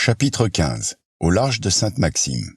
Chapitre 15. Au large de Sainte-Maxime.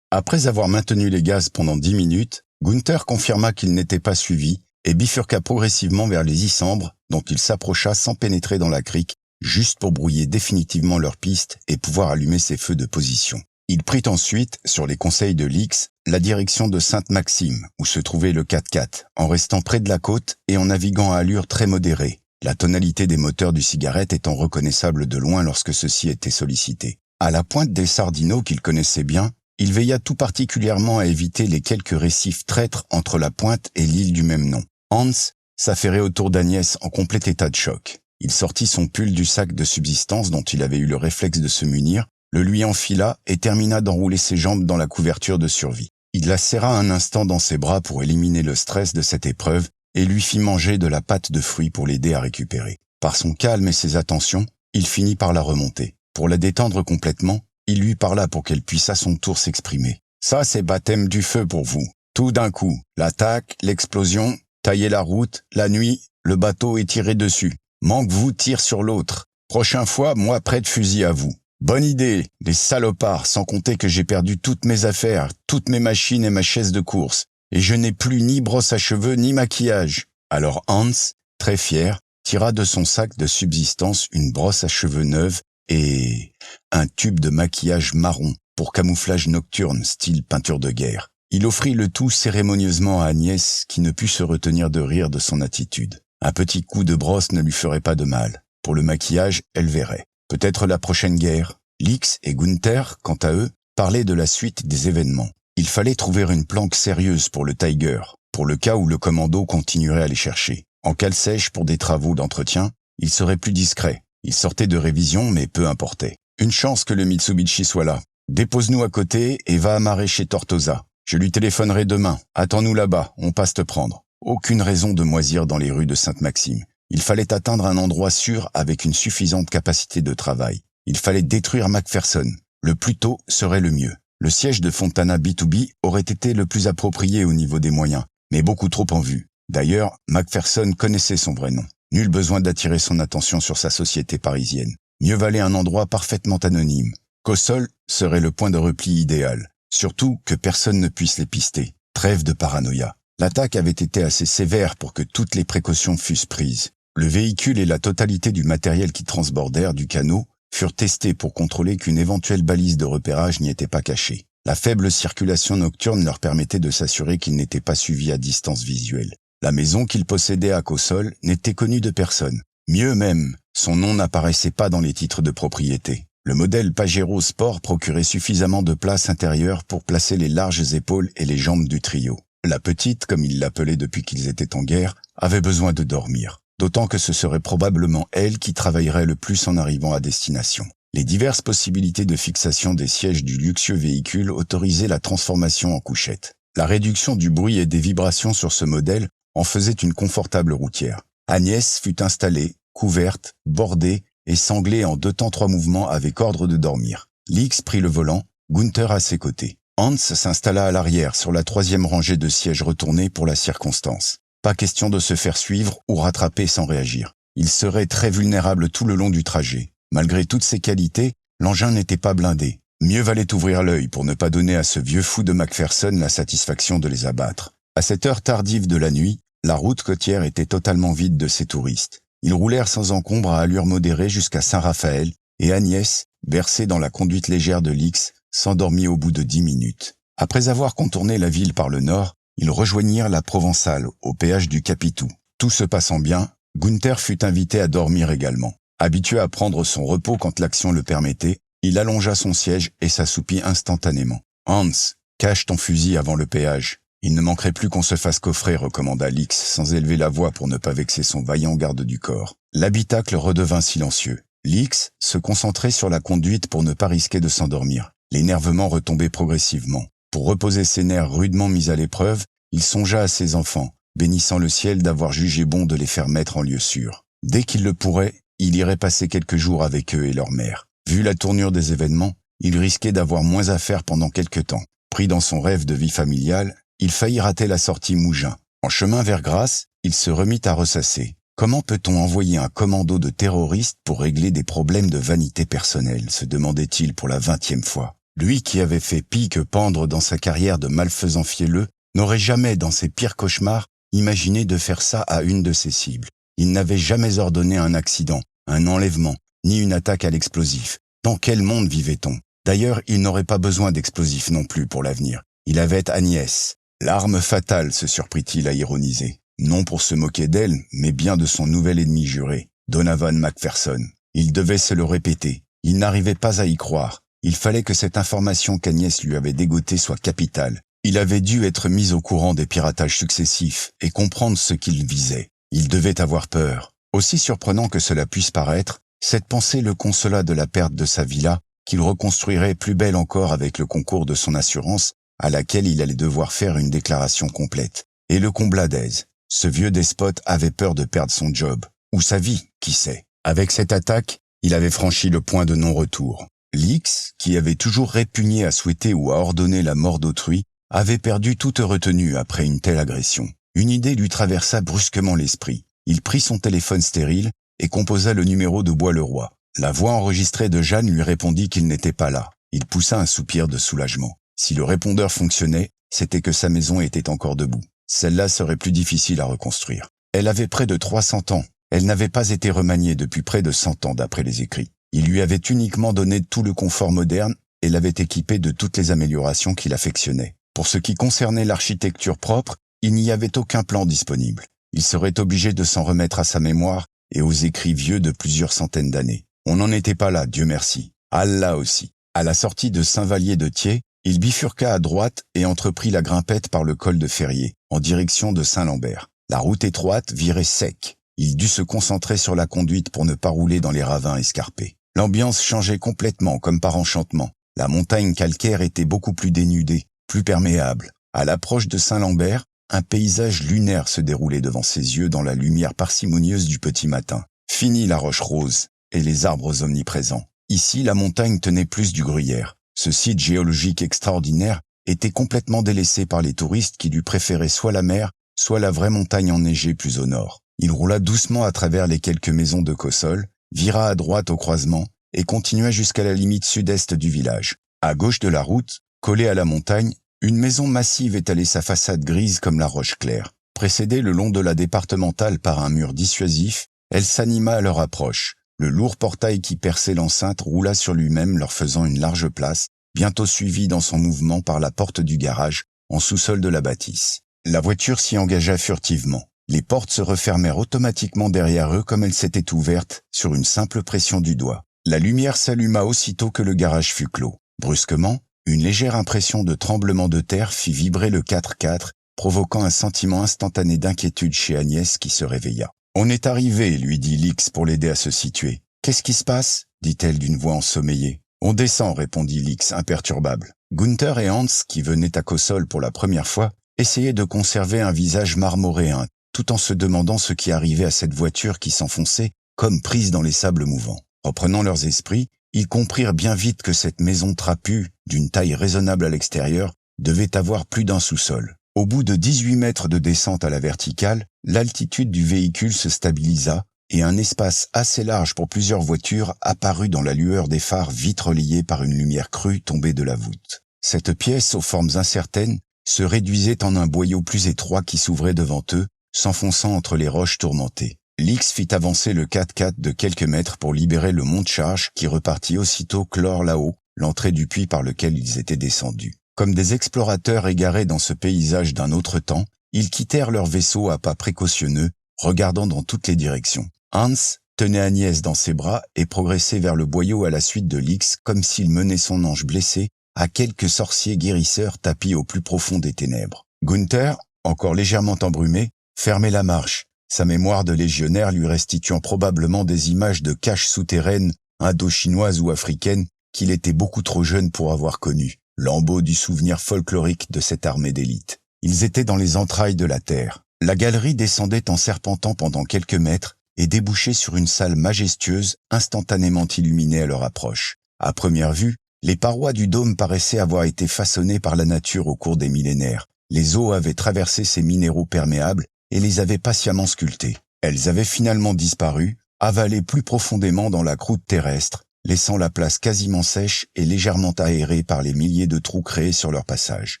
Après avoir maintenu les gaz pendant 10 minutes, Gunther confirma qu'il n'était pas suivi et bifurqua progressivement vers les Issambres, dont il s'approcha sans pénétrer dans la crique, juste pour brouiller définitivement leur piste et pouvoir allumer ses feux de position. Il prit ensuite, sur les conseils de Lix, la direction de Sainte-Maxime, où se trouvait le 4x4, en restant près de la côte et en naviguant à allure très modérée, la tonalité des moteurs du cigarette étant reconnaissable de loin lorsque ceux-ci étaient sollicités. À la pointe des Sardinots qu'il connaissait bien, il veilla tout particulièrement à éviter les quelques récifs traîtres entre la pointe et l'île du même nom. Hans s'affairait autour d'Agnès en complet état de choc. Il sortit son pull du sac de subsistance dont il avait eu le réflexe de se munir, le lui enfila et termina d'enrouler ses jambes dans la couverture de survie. Il la serra un instant dans ses bras pour éliminer le stress de cette épreuve et lui fit manger de la pâte de fruits pour l'aider à récupérer. Par son calme et ses attentions, il finit par la remonter. Pour la détendre complètement, il lui parla pour qu'elle puisse à son tour s'exprimer. « Ça, c'est baptême du feu pour vous. Tout d'un coup, l'attaque, l'explosion, tailler la route, la nuit, le bateau est tiré dessus. Manque-vous tire sur l'autre. Prochaine fois, moi près de fusil à vous. Bonne idée, les salopards, sans compter que j'ai perdu toutes mes affaires, toutes mes machines et ma chaise de course. Et je n'ai plus ni brosse à cheveux ni maquillage. » Alors Hans, très fier, tira de son sac de subsistance une brosse à cheveux neuve et un tube de maquillage marron pour camouflage nocturne, style peinture de guerre. Il offrit le tout cérémonieusement à Agnès, qui ne put se retenir de rire de son attitude. Un petit coup de brosse ne lui ferait pas de mal. Pour le maquillage, elle verrait. Peut-être la prochaine guerre. Lix et Gunther, quant à eux, parlaient de la suite des événements. Il fallait trouver une planque sérieuse pour le Tiger, pour le cas où le commando continuerait à les chercher. En cale sèche pour des travaux d'entretien, il serait plus discret. Il sortait de révision, mais peu importait. Une chance que le Mitsubishi soit là. Dépose-nous à côté et va amarrer chez Tortosa. Je lui téléphonerai demain. Attends-nous là-bas, on passe te prendre. Aucune raison de moisir dans les rues de Sainte-Maxime. Il fallait atteindre un endroit sûr avec une suffisante capacité de travail. Il fallait détruire Macpherson. Le plus tôt serait le mieux. Le siège de Fontana B2B aurait été le plus approprié au niveau des moyens, mais beaucoup trop en vue. D'ailleurs, Macpherson connaissait son vrai nom. Nul besoin d'attirer son attention sur sa société parisienne. Mieux valait un endroit parfaitement anonyme. Cossol serait le point de repli idéal. Surtout que personne ne puisse les pister. Trêve de paranoïa. L'attaque avait été assez sévère pour que toutes les précautions fussent prises. Le véhicule et la totalité du matériel qui transbordèrent du canot furent testés pour contrôler qu'une éventuelle balise de repérage n'y était pas cachée. La faible circulation nocturne leur permettait de s'assurer qu'ils n'étaient pas suivis à distance visuelle. La maison qu'ils possédaient à Cossol n'était connue de personne. Mieux même, son nom n'apparaissait pas dans les titres de propriété. Le modèle Pajero Sport procurait suffisamment de place intérieure pour placer les larges épaules et les jambes du trio. La petite, comme ils l'appelaient depuis qu'ils étaient en guerre, avait besoin de dormir. D'autant que ce serait probablement elle qui travaillerait le plus en arrivant à destination. Les diverses possibilités de fixation des sièges du luxueux véhicule autorisaient la transformation en couchette. La réduction du bruit et des vibrations sur ce modèle en faisait une confortable routière. Agnès fut installée, couverte, bordée et sanglée en 2 temps 3 mouvements avec ordre de dormir. Lix prit le volant, Gunther à ses côtés. Hans s'installa à l'arrière sur la 3e rangée de sièges retournés pour la circonstance. Pas question de se faire suivre ou rattraper sans réagir. Il serait très vulnérable tout le long du trajet. Malgré toutes ses qualités, l'engin n'était pas blindé. Mieux valait ouvrir l'œil pour ne pas donner à ce vieux fou de Macpherson la satisfaction de les abattre. À cette heure tardive de la nuit, la route côtière était totalement vide de ses touristes. Ils roulèrent sans encombre à allure modérée jusqu'à Saint-Raphaël et Agnès, bercée dans la conduite légère de Lix, s'endormit au bout de 10 minutes. Après avoir contourné la ville par le nord, ils rejoignirent la Provençale, au péage du Capitou. Tout se passant bien, Gunther fut invité à dormir également. Habitué à prendre son repos quand l'action le permettait, il allongea son siège et s'assoupit instantanément. « Hans, cache ton fusil avant le péage. Il ne manquerait plus qu'on se fasse coffrer, » recommanda Lix, sans élever la voix pour ne pas vexer son vaillant garde du corps. L'habitacle redevint silencieux. Lix se concentrait sur la conduite pour ne pas risquer de s'endormir. L'énervement retombait progressivement. Pour reposer ses nerfs rudement mis à l'épreuve, il songea à ses enfants, bénissant le ciel d'avoir jugé bon de les faire mettre en lieu sûr. Dès qu'il le pourrait, il irait passer quelques jours avec eux et leur mère. Vu la tournure des événements, il risquait d'avoir moins à faire pendant quelque temps. Pris dans son rêve de vie familiale, il faillit rater la sortie Mougins. En chemin vers Grasse, il se remit à ressasser. Comment peut-on envoyer un commando de terroristes pour régler des problèmes de vanité personnelle, se demandait-il pour la 20e fois. Lui qui avait fait pis que pendre dans sa carrière de malfaisant fielleux, n'aurait jamais, dans ses pires cauchemars, imaginé de faire ça à une de ses cibles. Il n'avait jamais ordonné un accident, un enlèvement, ni une attaque à l'explosif. Dans quel monde vivait-on? D'ailleurs, il n'aurait pas besoin d'explosifs non plus pour l'avenir. Il avait Agnès. L'arme fatale, se surprit-il à ironiser. Non pour se moquer d'elle, mais bien de son nouvel ennemi juré, Donovan McPherson. Il devait se le répéter. Il n'arrivait pas à y croire. Il fallait que cette information qu'Agnès lui avait dégotée soit capitale. Il avait dû être mis au courant des piratages successifs et comprendre ce qu'il visait. Il devait avoir peur. Aussi surprenant que cela puisse paraître, cette pensée le consola de la perte de sa villa, qu'il reconstruirait plus belle encore avec le concours de son assurance, à laquelle il allait devoir faire une déclaration complète. Et le combla d'aise. Ce vieux despote avait peur de perdre son job. Ou sa vie, qui sait. Avec cette attaque, il avait franchi le point de non-retour. Lix, qui avait toujours répugné à souhaiter ou à ordonner la mort d'autrui, avait perdu toute retenue après une telle agression. Une idée lui traversa brusquement l'esprit. Il prit son téléphone stérile et composa le numéro de Bois-le-Roi. La voix enregistrée de Jeanne lui répondit qu'il n'était pas là. Il poussa un soupir de soulagement. Si le répondeur fonctionnait, c'était que sa maison était encore debout. Celle-là serait plus difficile à reconstruire. Elle avait près de 300 ans. Elle n'avait pas été remaniée depuis près de 100 ans d'après les écrits. Il lui avait uniquement donné tout le confort moderne et l'avait équipée de toutes les améliorations qu'il affectionnait. Pour ce qui concernait l'architecture propre, il n'y avait aucun plan disponible. Il serait obligé de s'en remettre à sa mémoire et aux écrits vieux de plusieurs centaines d'années. On n'en était pas là, Dieu merci. Allah aussi. À la sortie de Saint-Vallier-de-Thiers, il bifurqua à droite et entreprit la grimpette par le col de Ferrier, en direction de Saint-Lambert. La route étroite virait sec. Il dut se concentrer sur la conduite pour ne pas rouler dans les ravins escarpés. L'ambiance changeait complètement, comme par enchantement. La montagne calcaire était beaucoup plus dénudée, plus perméable. À l'approche de Saint-Lambert, un paysage lunaire se déroulait devant ses yeux dans la lumière parcimonieuse du petit matin. Fini la roche rose et les arbres omniprésents. Ici, la montagne tenait plus du gruyère. Ce site géologique extraordinaire était complètement délaissé par les touristes qui lui préféraient soit la mer, soit la vraie montagne enneigée plus au nord. Il roula doucement à travers les quelques maisons de Cossol, vira à droite au croisement et continua jusqu'à la limite sud-est du village. À gauche de la route, collée à la montagne, une maison massive étalait sa façade grise comme la roche claire. Précédée le long de la départementale par un mur dissuasif, elle s'anima à leur approche. Le lourd portail qui perçait l'enceinte roula sur lui-même leur faisant une large place, bientôt suivi dans son mouvement par la porte du garage, en sous-sol de la bâtisse. La voiture s'y engagea furtivement. Les portes se refermèrent automatiquement derrière eux comme elles s'étaient ouvertes sur une simple pression du doigt. La lumière s'alluma aussitôt que le garage fut clos. Brusquement, une légère impression de tremblement de terre fit vibrer le 4x4, provoquant un sentiment instantané d'inquiétude chez Agnès qui se réveilla. « On est arrivé », lui dit Lix pour l'aider à se situer. « Qu'est-ce qui se passe ?» dit-elle d'une voix ensommeillée. « On descend », répondit Lix imperturbable. Gunther et Hans, qui venaient à Cossol pour la première fois, essayaient de conserver un visage marmoréen, tout en se demandant ce qui arrivait à cette voiture qui s'enfonçait comme prise dans les sables mouvants. Reprenant leurs esprits, ils comprirent bien vite que cette maison trapue, d'une taille raisonnable à l'extérieur, devait avoir plus d'un sous-sol. Au bout de 18 mètres de descente à la verticale, l'altitude du véhicule se stabilisa et un espace assez large pour plusieurs voitures apparut dans la lueur des phares vite relayés par une lumière crue tombée de la voûte. Cette pièce, aux formes incertaines, se réduisait en un boyau plus étroit qui s'ouvrait devant eux, s'enfonçant entre les roches tourmentées. Lix fit avancer le 4x4 de quelques mètres pour libérer le monte-charge qui repartit aussitôt clore là-haut l'entrée du puits par lequel ils étaient descendus. Comme des explorateurs égarés dans ce paysage d'un autre temps, ils quittèrent leur vaisseau à pas précautionneux, regardant dans toutes les directions. Hans tenait Agnès dans ses bras et progressait vers le boyau à la suite de Lix comme s'il menait son ange blessé à quelques sorciers guérisseurs tapis au plus profond des ténèbres. Gunther, encore légèrement embrumé, fermait la marche, sa mémoire de légionnaire lui restituant probablement des images de caches souterraines, indo-chinoises ou africaines, qu'il était beaucoup trop jeune pour avoir connues, lambeaux du souvenir folklorique de cette armée d'élite. Ils étaient dans les entrailles de la terre. La galerie descendait en serpentant pendant quelques mètres et débouchait sur une salle majestueuse, instantanément illuminée à leur approche. À première vue, les parois du dôme paraissaient avoir été façonnées par la nature au cours des millénaires. Les eaux avaient traversé ces minéraux perméables et les avaient patiemment sculptés. Elles avaient finalement disparu, avalées plus profondément dans la croûte terrestre, laissant la place quasiment sèche et légèrement aérée par les milliers de trous créés sur leur passage.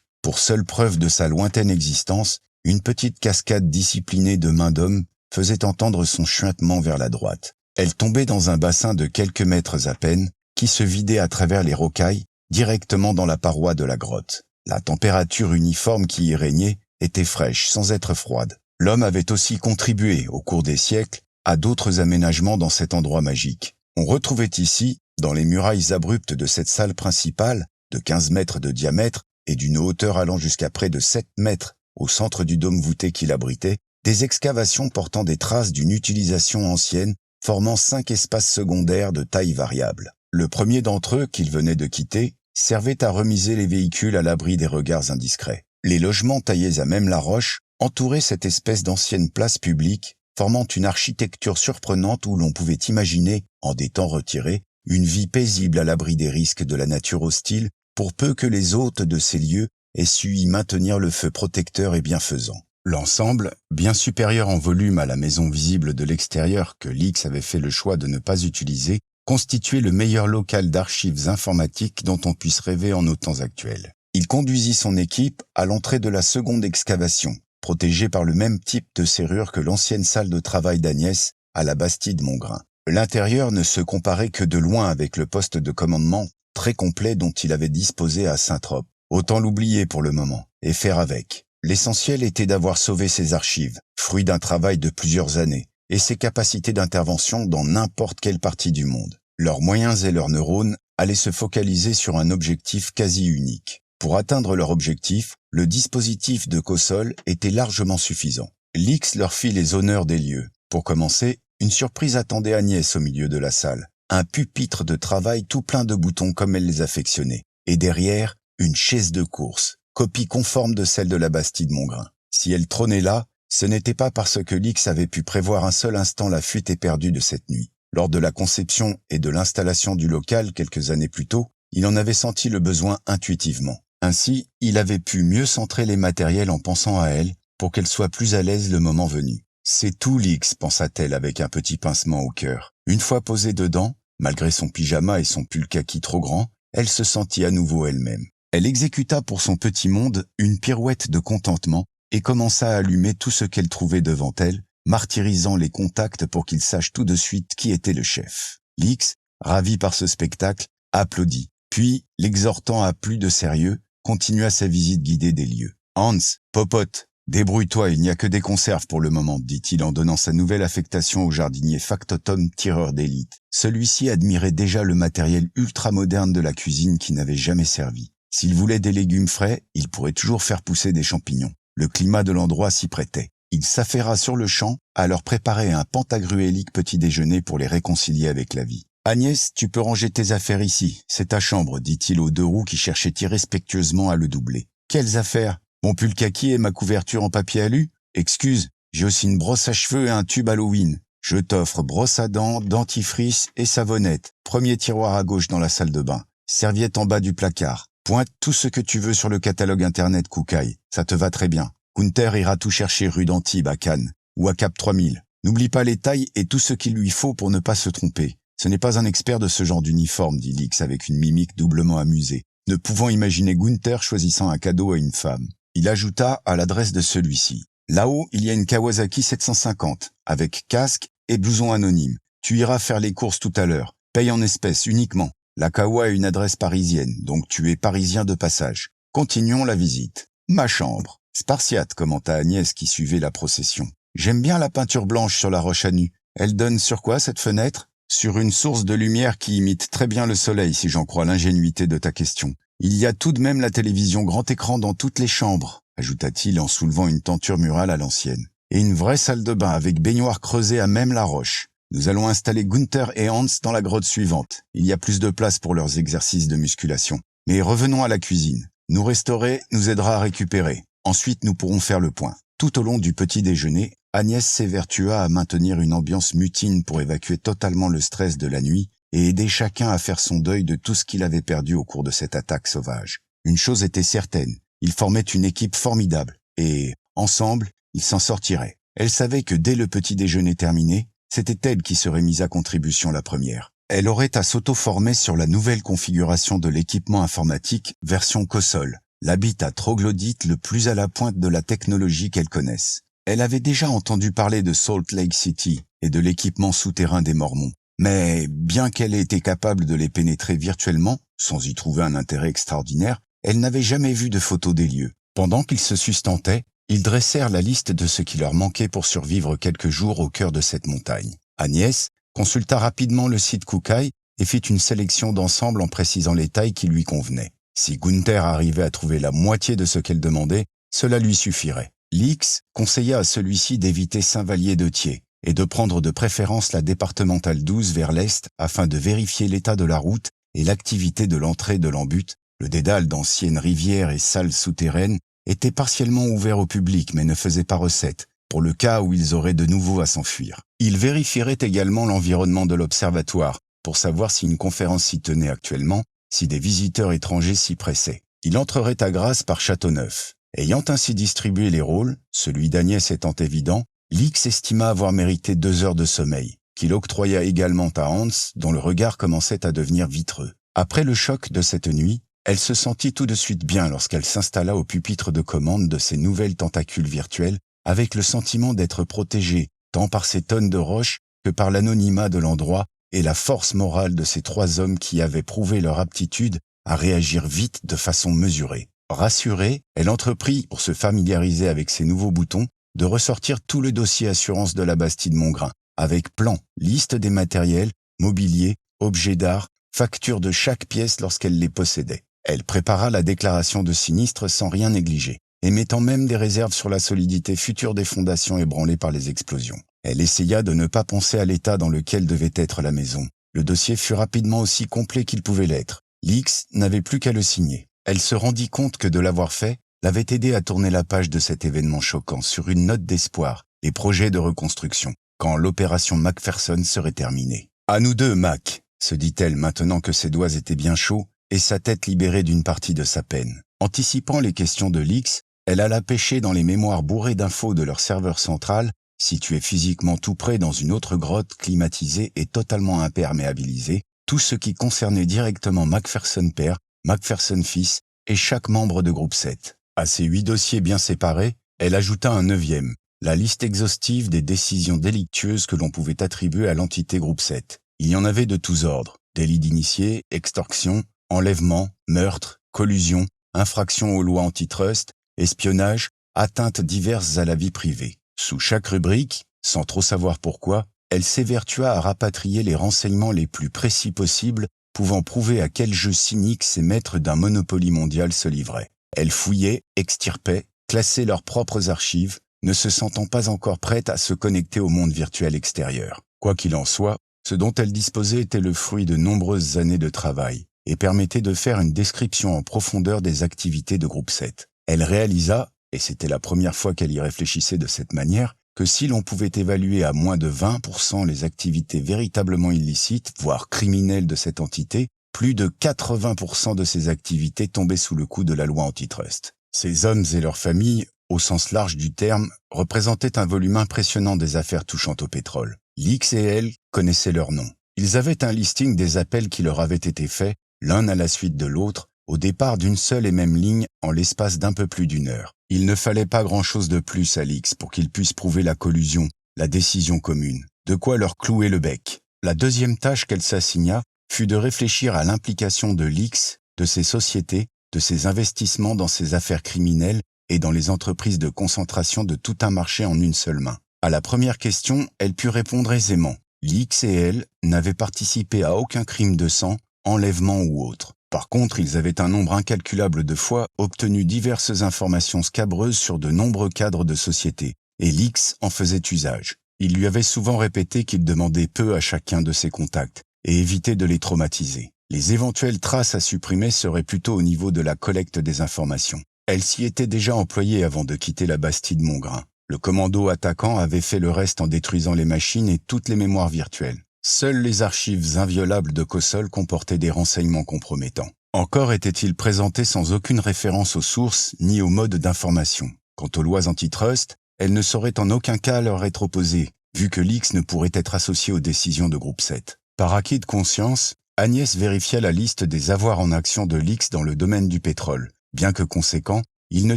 Pour seule preuve de sa lointaine existence, une petite cascade disciplinée de mains d'hommes faisait entendre son chuintement vers la droite. Elle tombait dans un bassin de quelques mètres à peine, qui se vidait à travers les rocailles, directement dans la paroi de la grotte. La température uniforme qui y régnait était fraîche, sans être froide. L'homme avait aussi contribué, au cours des siècles, à d'autres aménagements dans cet endroit magique. On retrouvait ici, dans les murailles abruptes de cette salle principale, de 15 mètres de diamètre et d'une hauteur allant jusqu'à près de 7 mètres au centre du dôme voûté qui l'abritait, des excavations portant des traces d'une utilisation ancienne, formant 5 espaces secondaires de taille variable. Le premier d'entre eux, qu'il venait de quitter, servait à remiser les véhicules à l'abri des regards indiscrets. Les logements taillés à même la roche entouraient cette espèce d'ancienne place publique, formant une architecture surprenante où l'on pouvait imaginer, en des temps retirés, une vie paisible à l'abri des risques de la nature hostile, pour peu que les hôtes de ces lieux aient su y maintenir le feu protecteur et bienfaisant. L'ensemble, bien supérieur en volume à la maison visible de l'extérieur que Lix avait fait le choix de ne pas utiliser, constituait le meilleur local d'archives informatiques dont on puisse rêver en nos temps actuels. Il conduisit son équipe à l'entrée de la seconde excavation, protégée par le même type de serrure que l'ancienne salle de travail d'Agnès à la Bastide Montgrain. L'intérieur ne se comparait que de loin avec le poste de commandement très complet dont il avait disposé à Saint-Trope. Autant l'oublier pour le moment, et faire avec. L'essentiel était d'avoir sauvé ses archives, fruit d'un travail de plusieurs années, et ses capacités d'intervention dans n'importe quelle partie du monde. Leurs moyens et leurs neurones allaient se focaliser sur un objectif quasi unique. Pour atteindre leur objectif, le dispositif de Cossol était largement suffisant. Lix leur fit les honneurs des lieux. Pour commencer, une surprise attendait Agnès au milieu de la salle. Un pupitre de travail tout plein de boutons comme elle les affectionnait. Et derrière, une chaise de course, copie conforme de celle de la Bastide Montgrain. Si elle trônait là, ce n'était pas parce que Lix avait pu prévoir un seul instant la fuite éperdue de cette nuit. Lors de la conception et de l'installation du local quelques années plus tôt, il en avait senti le besoin intuitivement. Ainsi, il avait pu mieux centrer les matériels en pensant à elle, pour qu'elle soit plus à l'aise le moment venu. C'est tout, Lix, pensa-t-elle avec un petit pincement au cœur. Une fois posée dedans, malgré son pyjama et son pull kaki trop grand, elle se sentit à nouveau elle-même. Elle exécuta pour son petit monde une pirouette de contentement et commença à allumer tout ce qu'elle trouvait devant elle, martyrisant les contacts pour qu'ils sachent tout de suite qui était le chef. Lix, ravi par ce spectacle, applaudit, puis, l'exhortant à plus de sérieux, continua sa visite guidée des lieux. « Hans, popote, débrouille-toi, il n'y a que des conserves pour le moment, » dit-il en donnant sa nouvelle affectation au jardinier factotum tireur d'élite. Celui-ci admirait déjà le matériel ultramoderne de la cuisine qui n'avait jamais servi. S'il voulait des légumes frais, il pourrait toujours faire pousser des champignons. Le climat de l'endroit s'y prêtait. Il s'affaira sur le champ à leur préparer un pentagruélique petit déjeuner pour les réconcilier avec la vie. « Agnès, tu peux ranger tes affaires ici, c'est ta chambre, » dit-il aux deux roues qui cherchaient irrespectueusement à le doubler. « Quelles affaires? Mon pull kaki et ma couverture en papier alu? Excuse, j'ai aussi une brosse à cheveux et un tube Halloween. Je t'offre brosse à dents, dentifrice et savonnette. Premier tiroir à gauche dans la salle de bain. Serviette en bas du placard. Pointe tout ce que tu veux sur le catalogue internet Koukaï. Ça te va très bien. Gunther ira tout chercher rue d'Antibes à Cannes ou à Cap 3000. N'oublie pas les tailles et tout ce qu'il lui faut pour ne pas se tromper. Ce n'est pas un expert de ce genre d'uniforme, dit Lix avec une mimique doublement amusée, ne pouvant imaginer Gunther choisissant un cadeau à une femme. Il ajouta à l'adresse de celui-ci. Là-haut, il y a une Kawasaki 750, avec casque et blouson anonyme. Tu iras faire les courses tout à l'heure. Paye en espèces uniquement. La Kawa a une adresse parisienne, donc tu es parisien de passage. Continuons la visite. Ma chambre. Spartiate, commenta Agnès qui suivait la procession. J'aime bien la peinture blanche sur la roche à nu. Elle donne sur quoi, cette fenêtre? Sur une source de lumière qui imite très bien le soleil, si j'en crois l'ingénuité de ta question. Il y a tout de même la télévision grand écran dans toutes les chambres, ajouta-t-il en soulevant une tenture murale à l'ancienne. Et une vraie salle de bain avec baignoire creusée à même la roche. Nous allons installer Gunther et Hans dans la grotte suivante. Il y a plus de place pour leurs exercices de musculation. Mais revenons à la cuisine. Nous restaurer nous aidera à récupérer. Ensuite, nous pourrons faire le point. Tout au long du petit déjeuner, Agnès s'évertua à maintenir une ambiance mutine pour évacuer totalement le stress de la nuit et aider chacun à faire son deuil de tout ce qu'il avait perdu au cours de cette attaque sauvage. Une chose était certaine, ils formaient une équipe formidable et, ensemble, ils s'en sortiraient. Elle savait que dès le petit déjeuner terminé, c'était elle qui serait mise à contribution la première. Elle aurait à s'auto-former sur la nouvelle configuration de l'équipement informatique version COSOL, l'habitat troglodyte le plus à la pointe de la technologie qu'elle connaisse. Elle avait déjà entendu parler de Salt Lake City et de l'équipement souterrain des Mormons. Mais bien qu'elle ait été capable de les pénétrer virtuellement, sans y trouver un intérêt extraordinaire, elle n'avait jamais vu de photos des lieux. Pendant qu'ils se sustentaient, ils dressèrent la liste de ce qui leur manquait pour survivre quelques jours au cœur de cette montagne. Agnès consulta rapidement le site Kukai et fit une sélection d'ensemble en précisant les tailles qui lui convenaient. Si Gunther arrivait à trouver la moitié de ce qu'elle demandait, cela lui suffirait. Lix conseilla à celui-ci d'éviter Saint-Vallier-de-Thiers et de prendre de préférence la départementale 12 vers l'est afin de vérifier l'état de la route et l'activité de l'entrée de l'embut. Le dédale d'anciennes rivières et salles souterraines était partiellement ouvert au public mais ne faisait pas recette, pour le cas où ils auraient de nouveau à s'enfuir. Il vérifierait également l'environnement de l'observatoire pour savoir si une conférence s'y tenait actuellement, si des visiteurs étrangers s'y pressaient. Il entrerait à Grasse par Châteauneuf. Ayant ainsi distribué les rôles, celui d'Agnès étant évident, Lix estima avoir mérité 2 heures de sommeil, qu'il octroya également à Hans, dont le regard commençait à devenir vitreux. Après le choc de cette nuit, elle se sentit tout de suite bien lorsqu'elle s'installa au pupitre de commande de ses nouvelles tentacules virtuelles, avec le sentiment d'être protégée, tant par ces tonnes de roches que par l'anonymat de l'endroit et la force morale de ces 3 hommes qui avaient prouvé leur aptitude à réagir vite de façon mesurée. Rassurée, elle entreprit, pour se familiariser avec ces nouveaux boutons, de ressortir tout le dossier assurance de la Bastide-Mongrain, avec plan, liste des matériels, mobilier, objets d'art, facture de chaque pièce lorsqu'elle les possédait. Elle prépara la déclaration de sinistre sans rien négliger, émettant même des réserves sur la solidité future des fondations ébranlées par les explosions. Elle essaya de ne pas penser à l'état dans lequel devait être la maison. Le dossier fut rapidement aussi complet qu'il pouvait l'être. Lix n'avait plus qu'à le signer. Elle se rendit compte que de l'avoir fait l'avait aidé à tourner la page de cet événement choquant sur une note d'espoir et projet de reconstruction, quand l'opération Macpherson serait terminée. « À nous deux, Mac !» se dit-elle maintenant que ses doigts étaient bien chauds et sa tête libérée d'une partie de sa peine. Anticipant les questions de Lix, elle alla pêcher dans les mémoires bourrées d'infos de leur serveur central, situé physiquement tout près dans une autre grotte climatisée et totalement imperméabilisée, tout ce qui concernait directement Macpherson père, Macpherson fils et chaque membre de groupe 7. À ces 8 dossiers bien séparés, elle ajouta un 9e, la liste exhaustive des décisions délictueuses que l'on pouvait attribuer à l'entité groupe 7. Il y en avait de tous ordres, délits d'initiés, extorsion, enlèvement, meurtre, collusion, infraction aux lois antitrust, espionnage, atteintes diverses à la vie privée. Sous chaque rubrique, sans trop savoir pourquoi, elle s'évertua à rapatrier les renseignements les plus précis possibles, pouvant prouver à quel jeu cynique ces maîtres d'un Monopoly mondial se livraient. Elle fouillait, extirpait, classait leurs propres archives, ne se sentant pas encore prête à se connecter au monde virtuel extérieur. Quoi qu'il en soit, ce dont elle disposait était le fruit de nombreuses années de travail et permettait de faire une description en profondeur des activités de groupe 7. Elle réalisa, et c'était la première fois qu'elle y réfléchissait de cette manière, que si l'on pouvait évaluer à moins de 20% les activités véritablement illicites, voire criminelles de cette entité, plus de 80% de ces activités tombaient sous le coup de la loi antitrust. Ces hommes et leurs familles, au sens large du terme, représentaient un volume impressionnant des affaires touchant au pétrole. Lix et elle connaissaient leurs noms. Ils avaient un listing des appels qui leur avaient été faits, l'un à la suite de l'autre, au départ d'une seule et même ligne en l'espace d'un peu plus d'1 heure. Il ne fallait pas grand-chose de plus à Lix pour qu'ils puissent prouver la collusion, la décision commune, de quoi leur clouer le bec. La deuxième tâche qu'elle s'assigna fut de réfléchir à l'implication de Lix, de ses sociétés, de ses investissements dans ses affaires criminelles et dans les entreprises de concentration de tout un marché en une seule main. À la première question, elle put répondre aisément. Lix et elle n'avaient participé à aucun crime de sang, enlèvement ou autre. Par contre, ils avaient un nombre incalculable de fois obtenu diverses informations scabreuses sur de nombreux cadres de société, et Lix en faisait usage. Il lui avait souvent répété qu'il demandait peu à chacun de ses contacts, et évitait de les traumatiser. Les éventuelles traces à supprimer seraient plutôt au niveau de la collecte des informations. Elle s'y était déjà employée avant de quitter la Bastide-Mongrain. Le commando attaquant avait fait le reste en détruisant les machines et toutes les mémoires virtuelles. Seules les archives inviolables de COSOL comportaient des renseignements compromettants. Encore étaient-ils présentés sans aucune référence aux sources ni aux modes d'information. Quant aux lois antitrust, Elle ne saurait en aucun cas leur être opposée, vu que l'X ne pourrait être associé aux décisions de groupe 7. Par acquis de conscience, Agnès vérifia la liste des avoirs en action de l'X dans le domaine du pétrole. Bien que conséquent, il ne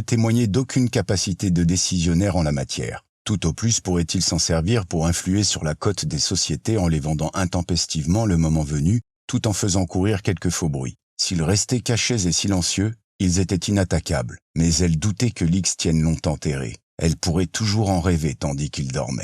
témoignait d'aucune capacité de décisionnaire en la matière. Tout au plus pourrait-il s'en servir pour influer sur la cote des sociétés en les vendant intempestivement le moment venu, tout en faisant courir quelques faux bruits. S'ils restaient cachés et silencieux, ils étaient inattaquables, mais elle doutait que l'X tienne longtemps terré. Elle pourrait toujours en rêver tandis qu'il dormait.